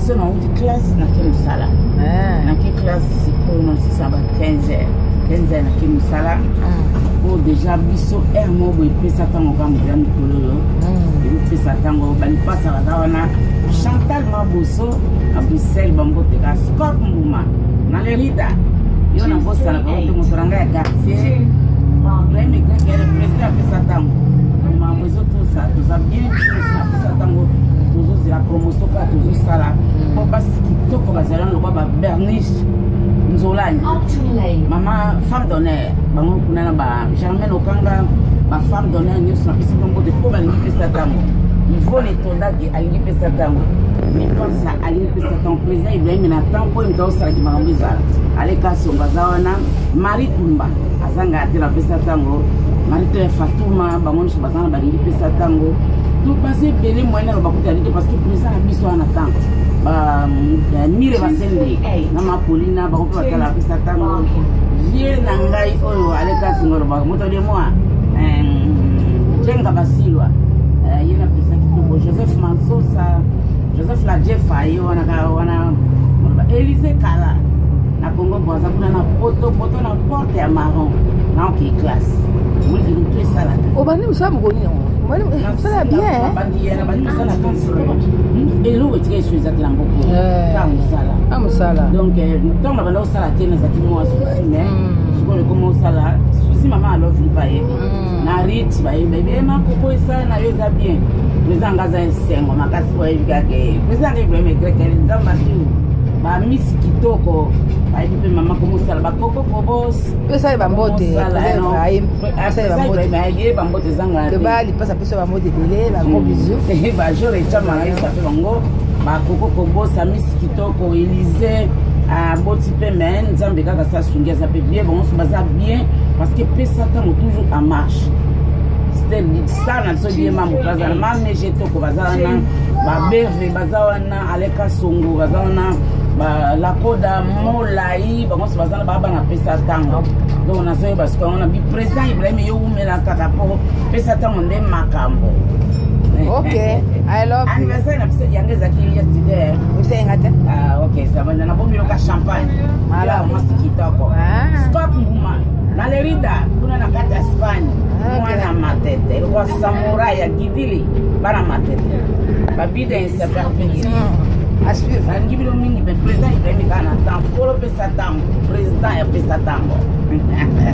biso na uti classe na ke musala na ke classe ko no sisa ba 15 na ke musala o déjà biso mo bo pesa tango ka mbiam kololo pesa tango bali pasa wana Chantal Maboso a Bruxelles bambote ka Scott Mbuma na Lerida yo na bossa na ko motoranga ya quartier premier que era président pesa tango ma mozo tout ça bien pesa tango toujours la promotion pas toujours ça là pour parce que to ko bazala lo ba Bernice Nzolani mama femme d'honneur bango kuna na ba Germaine Okanga ba femme d'honneur ni so pesa tango de ko ba ni pesa tango il faut les tondage alingi pesa tango mais comme ça alingi pesa tango président Ibrahim na tango ko ndo sala ki makambiza ale kasonga zawana Marie Tumba azanga atela pesa tango Marie Claire Fatouma bango so bazana balingi pesa tango tout passer belé moyen na bakuta lito parce que président biso ana tango ba mire basende na Mapolina ba ko batala pesa tango vie na ngai oyo ale kasonga ba moto de moi jenga basilwa yena pesa kidogo Joseph Mansosa Joseph la Jefa yo wana Elise Kala na Congo Brazza kuna na poto na porte ya marron na ok classe moi qui nous fait ça là obani msamu goni obani ça bien na bandi ça la kansi et l'eau est très chose à mboko ta musala donc tant na bando sala tena za kimwa susi mais siko le comment sala susi mama alors vli pa yebi na riti ba yebi ma koko ça na yo za bien président ngaza sengo makasi kwa hivi kake président Ibrahim grek nzamba tu ba misi kitoko ba hivi mama komusala ba koko kobos pesa ba mbote pesa ba mbote ba mbote zanga de bali pesa ba mbote belé ba gros bisous ba jore chama na isa bango ba koko kobos misi kitoko Élysée a boti pe men nzambe kaka sa sungia za pe bien bon so baza bien parce que pesa tango toujours en marche c'était ça na so bien mamu plaza na mame jeto ko bazana ba berve bazana aleka songo bazana ba la koda molai ba ngoso bazana ba na pesa tango donc na so parce que on a bi président Ibrahim yo umela kaka po pesa tango nde makambo. Okay, I love you. Anniversaire na pesa yangeza ki yesterday. Usai ngata? Okay, ça va na bombi loka champagne. Ala masikitoko. Stop woman. Na Lerida kuna na kata Spain. Mwana matete. Kwa samurai ya Gidili bana matete. Babida insa perpétuer. Assume. Angibilo mingi be président Ibrahim kana tango. Polo pesa tango. Président ya pesa tango.